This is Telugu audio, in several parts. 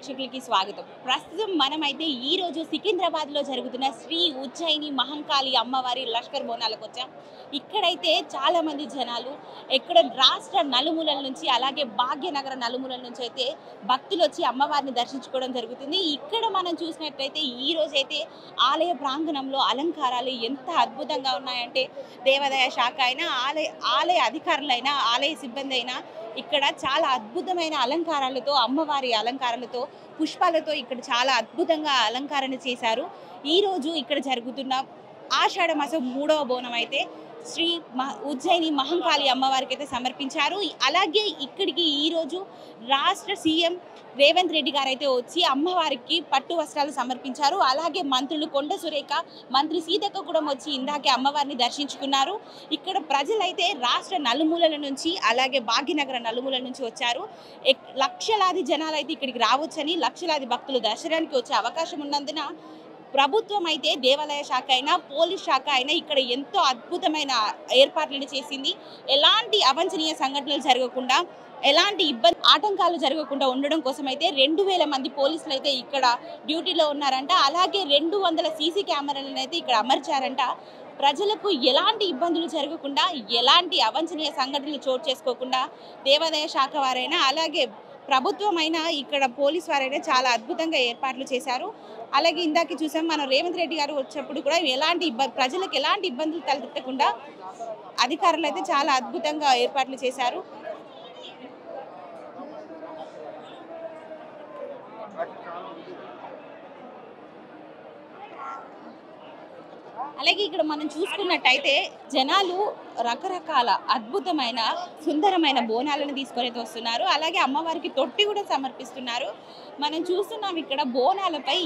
ప్రేక్షకులకి స్వాగతం. ప్రస్తుతం మనమైతే ఈ రోజు సికింద్రాబాద్లో జరుగుతున్న శ్రీ ఉజ్జయిని మహంకాళి అమ్మవారి లష్కర్ బోనాలకు వచ్చాం. ఇక్కడైతే చాలా మంది జనాలు ఇక్కడ రాష్ట్ర నలుమూలల నుంచి అలాగే భాగ్యనగర నలుమూలల నుంచి అయితే భక్తులు వచ్చి అమ్మవారిని దర్శించుకోవడం జరుగుతుంది. ఇక్కడ మనం చూసినట్లయితే ఈ రోజైతే ఆలయ ప్రాంగణంలో అలంకారాలు ఎంత అద్భుతంగా ఉన్నాయంటే దేవాదాయ శాఖ అయినా ఆలయ అధికారులైనా ఆలయ సిబ్బంది అయినా ఇక్కడ చాలా అద్భుతమైన అలంకారాలతో అమ్మవారి అలంకారాలతో పుష్పాలతో ఇక్కడ చాలా అద్భుతంగా అలంకరణ చేశారు. ఈరోజు ఇక్కడ జరుగుతున్న ఆషాఢ మాసం 3వ బోనం అయితే శ్రీ ఉజ్జయిని మహంకాళి అమ్మవారికి అయితే సమర్పించారు. అలాగే ఇక్కడికి ఈరోజు రాష్ట్ర సీఎం రేవంత్ రెడ్డి గారు అయితే వచ్చి అమ్మవారికి పట్టు వస్త్రాలు సమర్పించారు. అలాగే మంత్రులు కొండ సురేఖ, మంత్రి సీతక్క కూడా వచ్చి ఇందాకే అమ్మవారిని దర్శించుకున్నారు. ఇక్కడ ప్రజలైతే రాష్ట్ర నలుమూలల నుంచి అలాగే భాగ్యనగర నలుమూలల నుంచి వచ్చారు. లక్షలాది జనాలు అయితే ఇక్కడికి రావచ్చని, లక్షలాది భక్తులు దర్శనానికి వచ్చే అవకాశం ఉన్నందున ప్రభుత్వం అయితే దేవాలయ శాఖ అయినా పోలీస్ శాఖ అయినా ఇక్కడ ఎంతో అద్భుతమైన ఏర్పాట్లను చేసింది. ఎలాంటి అవాంఛనీయ సంఘటనలు జరగకుండా, ఎలాంటి ఆటంకాలు జరగకుండా ఉండడం కోసం అయితే 2000 మంది పోలీసులు అయితే ఇక్కడ డ్యూటీలో ఉన్నారంట. అలాగే 200 సీసీ కెమెరాలను అయితే ఇక్కడ అమర్చారంట. ప్రజలకు ఎలాంటి ఇబ్బందులు జరగకుండా, ఎలాంటి అవాంఛనీయ సంఘటనలు చోటు చేసుకోకుండా దేవాదాయ శాఖ వారైనా అలాగే ప్రభుత్వం అయినా ఇక్కడ పోలీసు వారైనా చాలా అద్భుతంగా ఏర్పాట్లు చేశారు. అలాగే ఇందాక చూసాం మనం రేవంత్ రెడ్డి గారు వచ్చేప్పుడు కూడా ప్రజలకు ఎలాంటి ఇబ్బందులు తలెత్తకుండా అధికారులు అయితే చాలా అద్భుతంగా ఏర్పాట్లు చేశారు. అలాగే ఇక్కడ మనం చూసుకున్నట్టయితే జనాలు రకరకాల అద్భుతమైన సుందరమైన బోనాలను తీసుకొని వస్తున్నారు. అలాగే అమ్మవారికి తొట్టి కూడా సమర్పిస్తున్నారు. మనం చూస్తున్నాం ఇక్కడ బోనాలపై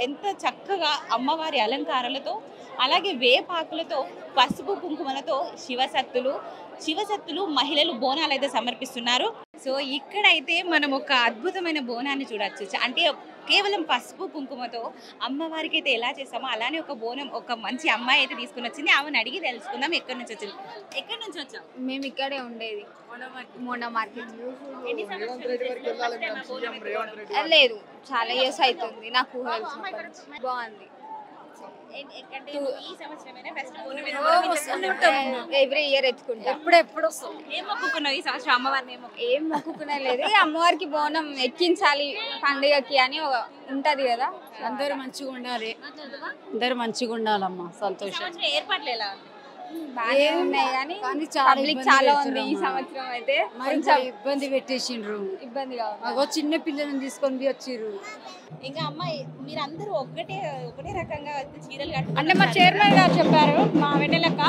ఎంత చక్కగా అమ్మవారి అలంకారాలతో అలాగే వేపాకులతో పసుపు కుంకుమలతో శివసత్తులు మహిళలు బోనాలు అయితే సమర్పిస్తున్నారు. సో ఇక్కడైతే మనం ఒక అద్భుతమైన బోనాన్ని చూడొచ్చు. అంటే కేవలం పసుపు కుంకుమతో అమ్మవారికి అయితే ఎలా చేస్తామో అలానే ఒక బోనం ఒక మంచి అమ్మాయి అయితే తీసుకుని వచ్చింది. ఆమెను అడిగి తెలుసుకుందాం ఎక్కడి నుంచి వచ్చింది. ఎక్కడి నుంచి వచ్చాం? మేము ఇక్కడే ఉండేది మోండా మార్కెట్. లేదు, చాలా ఇయర్స్ అవుతుంది. నాకు బాగుంది. ఎవ్రీ ఇయర్ ఎత్తుకుంటా. ఎప్పుడు ఏం మొక్కుకున్నావు ఈ సంవత్సరం అమ్మవారిని? ఏం మొక్కుకునే లేదు. అమ్మవారికి బోనం ఎక్కించాలి పండుగకి అని ఉంటది కదా. అందరూ మంచిగా ఉండాలి, అందరూ మంచిగా ఉండాలమ్మా. సంతోషం. ఏర్పాట్లు ఎలా బాగా ఉన్నాయి కానీ పబ్లిక్ చాలా ఉంది ఈ సంవత్సరం. అయితే కొంచెం ఇబ్బంది పెట్టేసిండ్రు. ఇబ్బందిగా చిన్న పిల్లలను తీసుకొని వచ్చిర్రు. ఇంకా అమ్మాయి మీరందరూ ఒకటే రకంగా చీరలు కట్టు అంటే మా చైర్మన్ గారు చెప్పారు, మా వెన్నెలక్క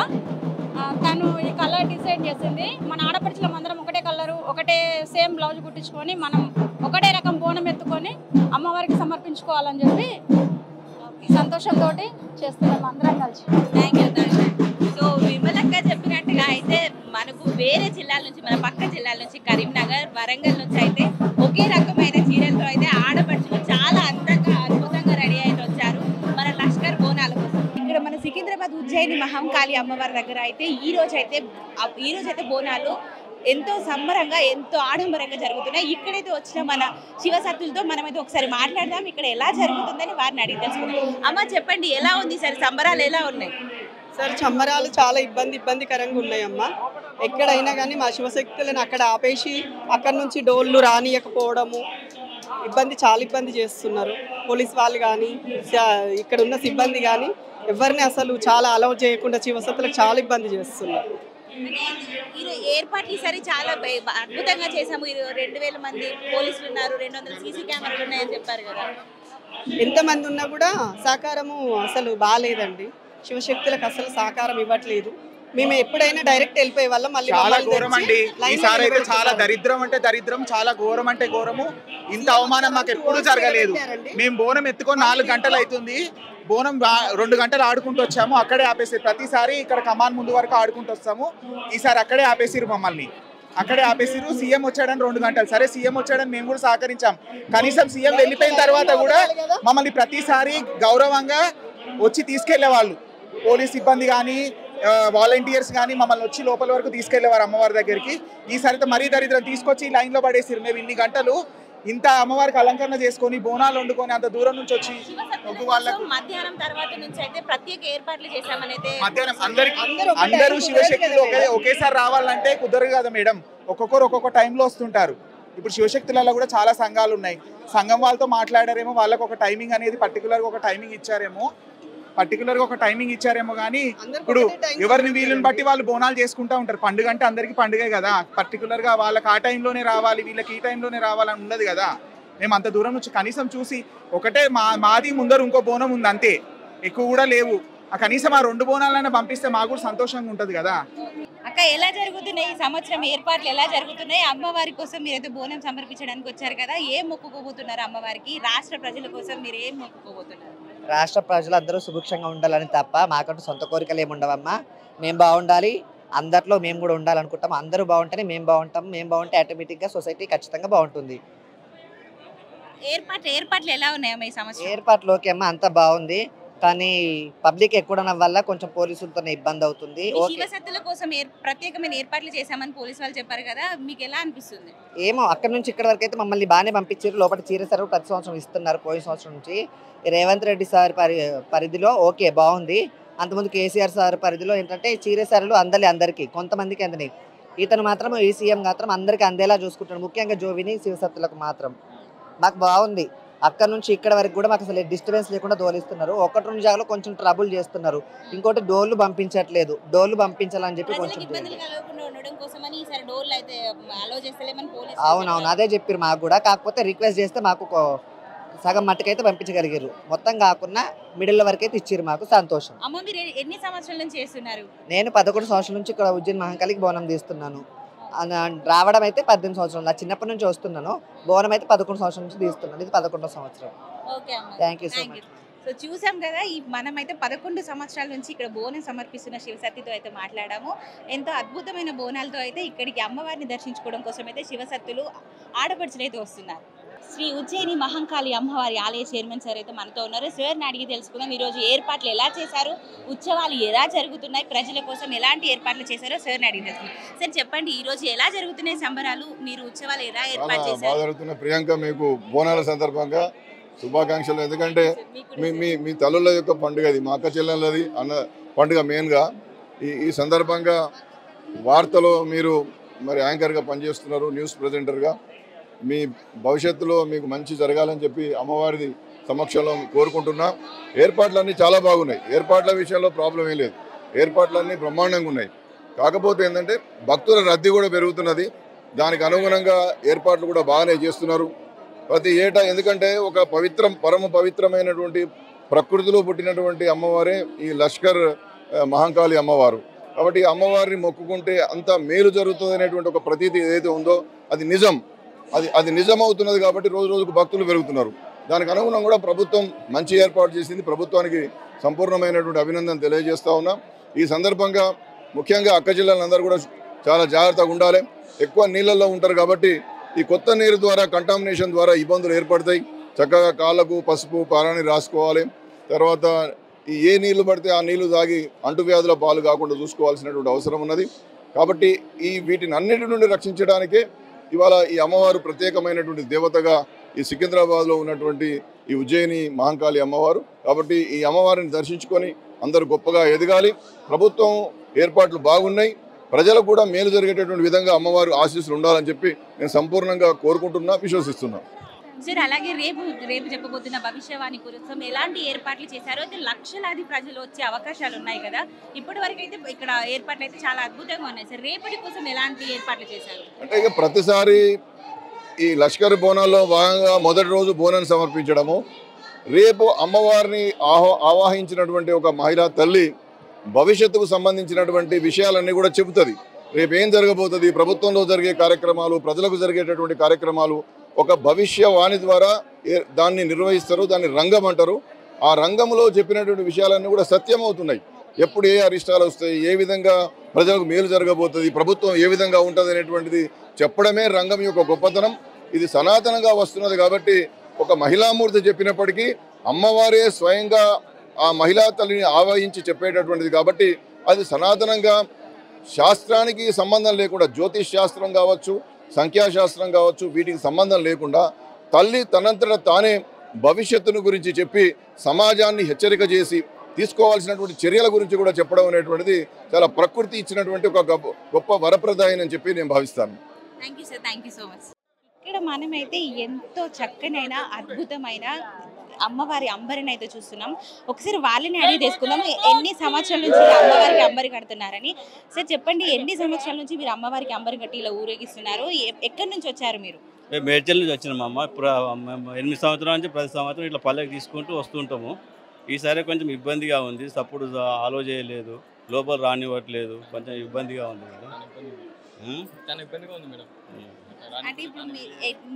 తను ఈ కలర్ డిసైడ్ చేసింది. మన ఆడపడుచులం అందరం ఒకటే కలరు ఒకటే సేమ్ బ్లౌజ్ కుట్టించుకొని మనం ఒకటే రకం బోనం ఎత్తుకొని అమ్మవారికి సమర్పించుకోవాలని చెప్పి సంతోషంతో చేస్తున్నాం అందరం కలిసి. Thank you. సో విమలక్క చెప్పినట్టుగా అయితే మనకు వేరే జిల్లాల నుంచి, మన పక్క జిల్లాల నుంచి కరీంనగర్, వరంగల్ నుంచి అయితే ఒకే రకమైన చీరలతో అయితే ఆడపడుచులు చాలా అందంగా అద్భుతంగా రెడీ అయితే వచ్చారు మన లష్కర్ బోనాల కోసం. ఇక్కడ మన సికింద్రాబాద్ ఉజ్జయిని మహంకాళి అమ్మవారి దగ్గర అయితే ఈ రోజు అయితే బోనాలు ఎంతో సంబరంగా ఎంతో ఆడంబరంగా జరుగుతున్నాయి. ఇక్కడైతే వచ్చిన మన శివసత్తులతో మనమైతే ఒకసారి మాట్లాడదాం ఇక్కడ ఎలా జరుగుతుందని వారిని అడిగి తెలుసుకుందాం. అమ్మ చెప్పండి, ఎలా ఉంది సార్ సంబరాలు ఎలా ఉన్నాయి? సార్ సంబరాలు చాలా ఇబ్బందికరంగా ఉన్నాయమ్మా. ఎక్కడైనా కానీ మా శివశక్తులను అక్కడ ఆపేసి అక్కడ నుంచి డోళ్ళు రానియకపోవడము చాలా ఇబ్బంది చేస్తున్నారు. పోలీస్ వాళ్ళు కానీ ఇక్కడ ఉన్న సిబ్బంది కానీ ఎవరిని అసలు చాలా అలౌ చేయకుండా శివశక్తులకు చాలా ఇబ్బంది చేస్తున్నారు. ఏర్పాట్లు ఈసారి చాలా అద్భుతంగా చేసాము. 2000 మంది పోలీసులు ఉన్నారు, 200 సీసీ కెమెరాలు ఉన్నాయని చెప్పారు కదా. ఎంతమంది ఉన్నా కూడా సహకారము అసలు బాగాలేదండి. శివశక్తులకు అసలు సహకారం ఇవ్వట్లేదు. మేము ఎప్పుడైనా డైరెక్ట్ వెళ్ళిపోయే వాళ్ళం. మళ్ళీ చాలా ఘోరం అండి ఈసారి అయితే. చాలా దరిద్రం అంటే దరిద్రం, చాలా ఘోరం అంటే ఘోరము. ఇంత అవమానం మాకు ఎప్పుడు జరగలేదు. మేము బోనం ఎత్తుకొని 4 గంటలు అవుతుంది. బోనం 2 గంటలు ఆడుకుంటూ వచ్చాము, అక్కడే ఆపేసి ప్రతిసారి ఇక్కడ కమాన్ ముందు వరకు ఆడుకుంటూ వస్తాము. ఈసారి అక్కడే ఆపేసిరు మమ్మల్ని, అక్కడే ఆపేసిరు. సీఎం వచ్చాడని 2 గంటలు. సరే సీఎం వచ్చాడని మేము కూడా సహకరించాం. కనీసం సీఎం వెళ్ళిపోయిన తర్వాత కూడా మమ్మల్ని ప్రతిసారి గౌరవంగా వచ్చి తీసుకెళ్లే వాళ్ళు. పోలీస్ సిబ్బంది కానీ వాలంటీర్స్ కానీ మమ్మల్ని వచ్చి లోపల వరకు తీసుకెళ్లేవారు అమ్మవారి దగ్గరికి. ఈసారి మరీ దరిద్రం తీసుకొచ్చి లైన్లో పడేసిరు. మేము ఇన్ని గంటలు ఇంత అమ్మవారికి అలంకరణ చేసుకొని బోనాలు వండుకొని అంత దూరం నుంచి వచ్చి వాళ్ళకు మధ్యాహ్నం తర్వాత నుంచి అయితే ప్రత్యేక ఏర్పాట్లు చేశామని అయితే మధ్యాహ్నం అందరూ శివశక్తులు ఒకేసారి రావాలంటే కుదరదు కదా మేడం. ఒక్కొక్కరు ఒక్కొక్క టైంలో వస్తుంటారు. ఇప్పుడు శివశక్తులలో కూడా చాలా సంఘాలు ఉన్నాయి. సంఘం వాళ్ళతో మాట్లాడారేమో, వాళ్ళకు ఒక టైమింగ్ అనేది పర్టికులర్గా ఒక టైమింగ్ ఇచ్చారేమో కానీ ఇప్పుడు ఎవరిని వీళ్ళని బట్టి వాళ్ళు బోనాలు చేసుకుంటూ ఉంటారు. పండుగ అంటే అందరికీ పండుగే కదా. పర్టికులర్గా వాళ్ళకి ఆ టైంలోనే రావాలి, వీళ్ళకి ఈ టైంలోనే రావాలని ఉండదు కదా. మేము అంత దూరం నుంచి కనీసం చూసి ఒకటే మాది ముందర ఇంకో బోనం ఉంది అంతే, ఎక్కువ కూడా లేవు. కనీసం ఆ 2 బోనాలైనా పంపిస్తే మాకు కూడా సంతోషంగా ఉంటుంది కదా. అక్క, ఎలా జరుగుతున్నాయి ఈ సంవత్సరం ఏర్పాట్లు, ఎలా జరుగుతున్నాయి? అమ్మవారి కోసం మీరైతే బోనం సమర్పించడానికి వచ్చారు కదా, ఏం మొక్కుకోబోతున్నారు అమ్మవారికి? రాష్ట్ర ప్రజల కోసం మీరు ఏం మొక్కుకోబోతున్నారు? రాష్ట్ర ప్రజలందరూ సుభిక్షంగా ఉండాలని తప్ప మాకంటూ సొంత కోరికలు ఏమి ఉండవమ్మా. మేము బాగుండాలి, అందరిలో మేము కూడా ఉండాలనుకుంటాం. అందరూ బాగుంటేనే మేము బాగుంటాం. మేము బాగుంటే ఆటోమేటిక్గా సొసైటీ ఖచ్చితంగా బాగుంటుంది. ఏర్పాట్లు ఎలా ఉన్నాయమ్మా ఈ సంవత్సరం? ఏర్పాట్లు ఓకే అమ్మా, అంతా బాగుంది. కానీ పబ్లిక్ ఎక్కువ వల్ల కొంచెం పోలీసులతో ఇబ్బంది అవుతుంది. శివశక్తుల కోసం ప్రత్యేకమైన ఏర్పాట్లు చేశామని పోలీసు వాళ్ళు చెప్పారు కదా, మీకు ఎలా అనిపిస్తుంది? ఏమో అక్కడ నుంచి ఇక్కడ వరకు అయితే మమ్మల్ని బాగానే పంపించారు. లోపల చీరసరువు ప్రతి సంవత్సరం ఇస్తున్నారు. పోయిన సంవత్సరం నుంచి రేవంత్ రెడ్డి సార్ పరిధిలో ఓకే బాగుంది. అంతకుముందు కేసీఆర్ సార్ పరిధిలో ఏంటంటే చీరసరులు అందరికీ, కొంతమందికి అందని. ఇతను మాత్రం ఈ సీఎం మాత్రం అందరికీ అందేలా చూసుకుంటాడు. ముఖ్యంగా జోవిని శివశక్తులకు మాత్రం మాకు బాగుంది. అక్కడ నుంచి ఇక్కడ వరకు కూడా మాకు అసలు డిస్టర్బెన్స్ లేకుండా దోలిస్తున్నారు. 1-2 జాగాలో కొంచెం ట్రబుల్ చేస్తున్నారు. ఇంకోటి డోర్లు పంపించట్లేదు. డోర్లు పంపించాలని చెప్పి కొంచెం అవునవును అదే చెప్పారు మాకు కూడా. కాకపోతే రిక్వెస్ట్ చేస్తే మాకు సగం మట్టుకైతే పంపించగలిగారు. మొత్తం కాకుండా మిడిల్ వరకు అయితే ఇచ్చారు. మాకు సంతోషం. ఎన్ని సంవత్సరాల నుంచి చేస్తున్నారు? నేను 11 సంవత్సరాల నుంచి ఇక్కడ ఉజ్జయిని మహంకాళికి బోనం తీస్తున్నాను. రావడం అయితే 18 సంవత్సరాలు. నా చిన్నప్పటి నుంచి వస్తున్నాను. బోనం అయితే 11 సంవత్సరాల నుంచి తీస్తున్నాను. ఇది 11వ సంవత్సరం. Thank you so much. So చూసాం కదా, మనమైతే 11 సంవత్సరాల నుంచి ఇక్కడ బోనం సమర్పిస్తున్న శివశక్తితో అయితే మాట్లాడాము. ఎంతో అద్భుతమైన బోనాలతో అయితే ఇక్కడికి అమ్మవారిని దర్శించుకోవడం కోసం అయితే శివశక్తులు ఆడపడుచులు అయితే వస్తున్నారు. శ్రీ ఉజ్జయిని మహంకాళి అమ్మవారి ఆలయ చైర్మన్ సార్ అయితే మనతో ఉన్నారు. సార్ని అడిగి తెలుసుకుందాం, ఈరోజు ఏర్పాట్లు ఎలా చేశారు, ఉత్సవాలు ఎలా జరుగుతున్నాయి, ప్రజల కోసం ఎలాంటి ఏర్పాట్లు చేశారో సార్ని అడిగి తెలుసుకుందాం. సార్ చెప్పండి, ఈరోజు ఎలా జరుగుతున్నాయి సంబరాలు, మీరు ఉత్సవాలు ఎలా ఏర్పాటు చేశారు? ప్రియాంక, మీకు బోనాల సందర్భంగా శుభాకాంక్షలు. ఎందుకంటే మీ తల్లుల యొక్క పండుగ అది, మా అక్క చెల్లెళ్ళది అన్న పండుగ మెయిన్గా. ఈ సందర్భంగా వార్తలో మీరు మరి యాంకర్గా పనిచేస్తున్నారు, న్యూస్ ప్రెజెంటర్గా. మీ భవిష్యత్తులో మీకు మంచి జరగాలని చెప్పి అమ్మవారి సమక్షంలో కోరుకుంటున్నా. ఏర్పాట్లన్నీ చాలా బాగున్నాయి. ఏర్పాట్ల విషయంలో ప్రాబ్లం ఏం లేదు. ఏర్పాట్లన్నీ బ్రహ్మాండంగా ఉన్నాయి. కాకపోతే ఏంటంటే భక్తుల రద్దీ కూడా పెరుగుతున్నది. దానికి అనుగుణంగా ఏర్పాట్లు కూడా బాగానే చేస్తున్నారు ప్రతి ఏటా. ఎందుకంటే ఒక పరమ పవిత్రమైనటువంటి ప్రకృతిలో పుట్టినటువంటి అమ్మవారే ఈ లష్కర్ మహంకాళి అమ్మవారు. కాబట్టి అమ్మవారిని మొక్కుకుంటే అంత మేలు జరుగుతుంది అనేటువంటి ఒక ప్రతీతి ఏదైతే ఉందో అది నిజం. అది నిజమవుతున్నది. కాబట్టి రోజు రోజుకు భక్తులు పెరుగుతున్నారు. దానికి అనుగుణంగా కూడా ప్రభుత్వం మంచి ఏర్పాటు చేసింది. ప్రభుత్వానికి సంపూర్ణమైనటువంటి అభినందన తెలియజేస్తా ఉన్నా. ఈ సందర్భంగా ముఖ్యంగా అక్క జిల్లాలందరూ కూడా చాలా జాగ్రత్తగా ఉండాలి. ఎక్కువ నీళ్ళల్లో ఉంటారు కాబట్టి ఈ కొత్త నీరు ద్వారా కంటామినేషన్ ద్వారా ఇబ్బందులు ఏర్పడతాయి. చక్కగా కాళ్ళకు పసుపు పారాని రాసుకోవాలి. తర్వాత ఏ నీళ్లు పడితే ఆ నీళ్లు తాగి అంటువ్యాధుల పాలు కాకుండా చూసుకోవాల్సినటువంటి అవసరం ఉన్నది. కాబట్టి వీటిని అన్నిటి నుండి రక్షించడానికే ఇవాళ ఈ అమ్మవారు ప్రత్యేకమైనటువంటి దేవతగా ఈ సికింద్రాబాద్లో ఉన్నటువంటి ఈ ఉజ్జయిని మహంకాళి అమ్మవారు. కాబట్టి ఈ అమ్మవారిని దర్శించుకొని అందరూ గొప్పగా ఎదగాలి. ప్రభుత్వం ఏర్పాట్లు బాగున్నాయి. ప్రజలకు కూడా మేలు జరిగేటటువంటి విధంగా అమ్మవారు ఆశీస్సులు ఉండాలని చెప్పి నేను సంపూర్ణంగా కోరుకుంటున్నా, విశ్వసిస్తున్నా. సార్, అలాగే రేపు చెప్పబోతున్న భవిష్యవాణి కోసం ఎలాంటి ఏర్పాట్లు చేశారో, లక్షలాది ప్రజలు వచ్చే అవకాశాలు ఉన్నాయి కదా. ఇప్పటి వరకు అయితే ఇక్కడ ఏర్పాట్లు అయితే చాలా అద్భుతంగా ఉన్నాయి సార్. రేపటి కోసం ఎలాంటి ఏర్పాట్లు చేశారు? అంటే ఇక ప్రతిసారి ఈ లష్కర్ బోనాల్లో భాగంగా మొదటి రోజు బోనాన్ని సమర్పించడము, రేపు అమ్మవారిని ఆవాహించినటువంటి ఒక మహిళా తల్లి భవిష్యత్తుకు సంబంధించినటువంటి విషయాలన్నీ కూడా చెబుతుంది. రేపు ఏం జరగబోతుంది, ప్రభుత్వంలో జరిగే కార్యక్రమాలు, ప్రజలకు జరిగేటటువంటి కార్యక్రమాలు ఒక భవిష్యవాణి ద్వారా దాన్ని నిర్వహిస్తారు. దాన్ని రంగం అంటారు. ఆ రంగంలో చెప్పినటువంటి విషయాలన్నీ కూడా సత్యం అవుతున్నాయి. ఎప్పుడు ఏ అరిష్టాలు వస్తాయి, ఏ విధంగా ప్రజలకు మేలు జరగబోతుంది, ప్రభుత్వం ఏ విధంగా ఉంటుంది అనేటువంటిది చెప్పడమే రంగం యొక్క గొప్పతనం. ఇది సనాతనంగా వస్తున్నది. కాబట్టి ఒక మహిళామూర్తి చెప్పినప్పటికీ అమ్మవారే స్వయంగా ఆ మహిళా తల్లిని ఆవాహించి చెప్పేటటువంటిది. కాబట్టి అది సనాతనంగా శాస్త్రానికి సంబంధం లేకుండా, జ్యోతిష్ శాస్త్రం కావచ్చు, సంఖ్యాశాస్త్రం కావచ్చు, వీటికి సంబంధం లేకుండా తల్లి తనంతట తానే భవిష్యత్తును గురించి చెప్పి సమాజాన్ని హెచ్చరిక చేసి తీసుకోవాల్సినటువంటి చర్యల గురించి కూడా చెప్పడం అనేటువంటిది చాలా ప్రకృతి ఇచ్చినటువంటి ఒక గొప్ప వరప్రదాయం అని చెప్పి నేను భావిస్తాను. Thank you sir, thank you so much. ఇక్కడ మనమైతే ఎంతో చక్కనైన అద్భుతమైన అమ్మవారి అంబరిని అయితే చూస్తున్నాం. ఒకసారి వాళ్ళని అడిగి తెలుసుకుందాం ఎన్ని సంవత్సరాల నుంచి అమ్మవారికి అంబరి కడుతున్నారని. సార్ చెప్పండి, ఎన్ని సంవత్సరాల నుంచి మీరు అమ్మవారికి అంబరి కట్టి ఇలా ఊరేగిస్తున్నారు? ఎక్కడి నుంచి వచ్చారు మీరు? మేము మేడ్చల్ నుంచి వచ్చినాం అమ్మ. ఇప్పుడు 8 సంవత్సరాల నుంచి ప్రతి సంవత్సరం ఇట్లా పల్లెకి తీసుకుంటూ వస్తుంటాము. ఈసారి కొంచెం ఇబ్బందిగా ఉంది, సప్పుడు ఆలో చేయలేదు, లోపల రానివ్వట్లేదు, కొంచెం ఇబ్బందిగా ఉంది మేడం. చాలా ఇబ్బందిగా ఉంది మేడం. అంటే ఇప్పుడు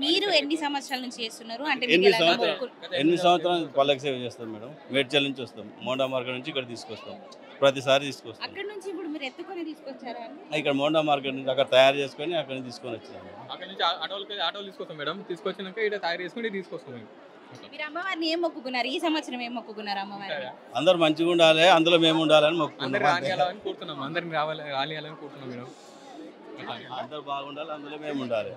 మీరు ఎన్ని సంవత్సరాల నుంచి చేస్తున్నారు? అంటే 8 సంవత్సరాలు పల్లకి సేవ చేస్తాం మేడం. మేడ్చల్ నుంచి వస్తాం, మోండా మార్కెట్ నుంచి ఇక్కడ తీసుకొస్తాం, ప్రతిసారి తీసుకొస్తాం. అక్కడ నుంచి ఇప్పుడు మీరు ఎత్తుకొని తీసుకొచ్చారా? ఇక్కడ మోండా మార్కెట్ నుంచి అక్కడ తయారు చేసుకొని అక్కడ నుంచి తీసుకొని వచ్చాము. అక్కడ నుంచి ఆటోలు తీసుకొస్తాం మేడం. తీసుకొచ్చినాక ఇక్కడ తయారు చేసుకుని తీసుకొస్తాం మేము. మీరు అమ్మవారిని ఏం మొక్కుకున్నారు? ఈ సంవత్సరం ఏం మొక్కుకున్నారు అమ్మవారిని? అందరు మంచిగా ఉండాలి, అందులో మేము ఉండాలని మొక్కుకున్నాం. అందరు రానియాలని కూర్చున్నాం, అందరిని రానియాలని కూర్చున్నాం మేడం. అందరు బాగుండాలి, అందులో మేము ఉండాలి.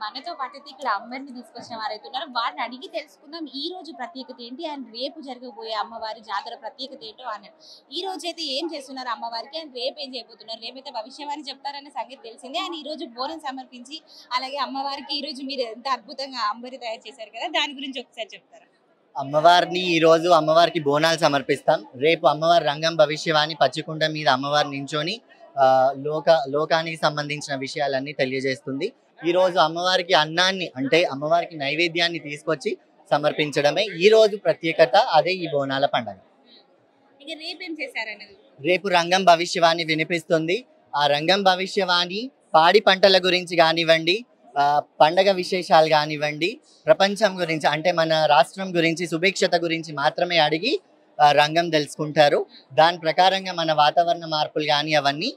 మనతో పాటు ఇక్కడ అమ్మవారిని తీసుకొచ్చిన వారైతే ఉన్నారు. వారిని అడిగి తెలుసుకుందాం ఈ రోజు ప్రత్యేకత ఏంటి అండ్ రేపు జరగబోయే అమ్మవారి జాతర ప్రత్యేకత ఏంటో అన్నారు. ఈ రోజు అయితే ఏం చేస్తున్నారు అమ్మవారికి అండ్ రేపు ఏం చేయబోతున్నారు? రేపైతే భవిష్యవాణి చెప్తారనే సంగతి తెలిసిందే. అండ్ ఈ రోజు బోనం సమర్పించి అలాగే అమ్మవారికి ఈ రోజు మీరు ఎంత అద్భుతంగా అంబరి తయారు చేశారు కదా, దాని గురించి ఒకసారి చెప్తారా? అమ్మవారిని ఈ రోజు అమ్మవారికి బోనాలు సమర్పిస్తాం. రేపు అమ్మవారి రంగం భవిష్యవాణి పచ్చికుండ మీద అమ్మవారు నించొని లోకానికి సంబంధించిన విషయాలన్నీ తెలియజేస్తుంది. ఈ రోజు అమ్మవారికి అన్నాన్ని అంటే అమ్మవారికి నైవేద్యాన్ని తీసుకొచ్చి సమర్పించడమే ఈ రోజు ప్రత్యేకత. అదే ఈ బోనాల పండుగ. రేపు రంగం భవిష్యవాణి వినిపిస్తుంది. ఆ రంగం భవిష్యవాణి పాడి పంటల గురించి కానివ్వండి, పండగ విశేషాలు కానివ్వండి, ప్రపంచం గురించి అంటే మన రాష్ట్రం గురించి సుభిక్షత గురించి మాత్రమే అడిగి రంగం తెలుసుకుంటారు. దాని ప్రకారంగా మన వాతావరణ మార్పులు కానీ అవన్నీ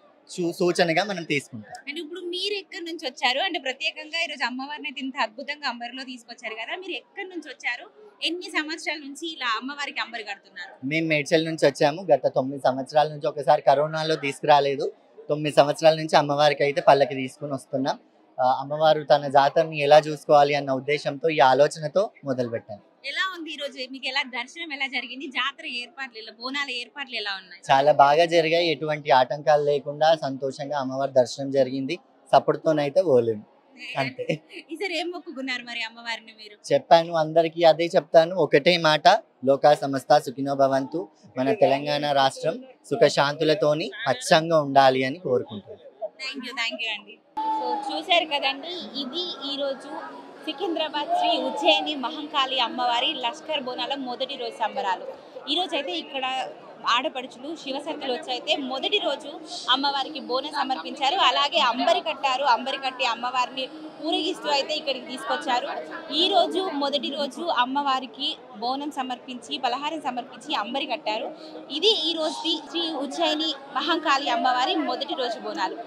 సూచనగా మనం తీసుకుంటాం. అంటే ఇప్పుడు మీరు ఎక్కడి నుంచి వచ్చారు? అంటే ప్రత్యేకంగా ఈరోజు అమ్మవారిని అయితే ఇంత అద్భుతంగా అంబరిలో తీసుకొచ్చారు కదా, మీరు ఎక్కడి నుంచి వచ్చారు? ఎన్ని సంవత్సరాల నుంచి ఇలా అమ్మవారికి అంబరి కడుతున్నారు? మేము మేడ్చల్ నుంచి వచ్చాము. గత 9 సంవత్సరాల నుంచి, ఒకసారి కరోనాలో తీసుకురాలేదు, 9 సంవత్సరాల నుంచి అమ్మవారికి అయితే పల్లకి తీసుకుని వస్తున్నాం. అమ్మవారు తన జాతరని ఎలా చూసుకోవాలి అన్న ఉద్దేశంతో ఈ ఆలోచనతో మొదలు పెట్టాను. ఎలా ఉంది ఈ రోజు మీకు? ఎలా దర్శనం ఎలా జరిగింది? జాతర ఏర్పాట్లు, బోనాల ఏర్పాట్లు ఎలా ఉన్నాయి? చాలా బాగా జరిగాయి. ఎటువంటి ఆటంకాలు లేకుండా సంతోషంగా అమ్మవారి దర్శనం జరిగింది. సపోర్ట్తోనైతే పోలేము అంతే. ఈసారి ఏం మొక్కుకున్నారు మరి అమ్మవారిని మీరు? చెప్పాను, అందరికీ అదే చెప్తాను, ఒకటే మాట, లోకా సమస్త సుఖినో భవంతు. మన తెలంగాణ రాష్ట్రం సుఖశాంతులతోని పచ్చంగా ఉండాలి అని కోరుకుంటున్నాను. థ్యాంక్ యూ అండి. సో చూశారు కదండి, ఇది ఈరోజు సికింద్రాబాద్ శ్రీ ఉజ్జయిని మహంకాళి అమ్మవారి లష్కర్ బోనాల మొదటి రోజు సంబరాలు. ఈరోజు అయితే ఇక్కడ ఆడపడుచులు శివశక్తులు వచ్చి అయితే మొదటి రోజు అమ్మవారికి బోనం సమర్పించారు. అలాగే అంబరి కట్టారు. అంబరి కట్టి అమ్మవారిని ఊరేగిస్తూ అయితే ఇక్కడికి తీసుకొచ్చారు. ఈ రోజు మొదటి రోజు అమ్మవారికి బోనం సమర్పించి పలహారం సమర్పించి అంబరి కట్టారు. ఇది ఈ రోజు శ్రీ ఉజ్జయిని మహంకాళి అమ్మవారి మొదటి రోజు బోనాలు.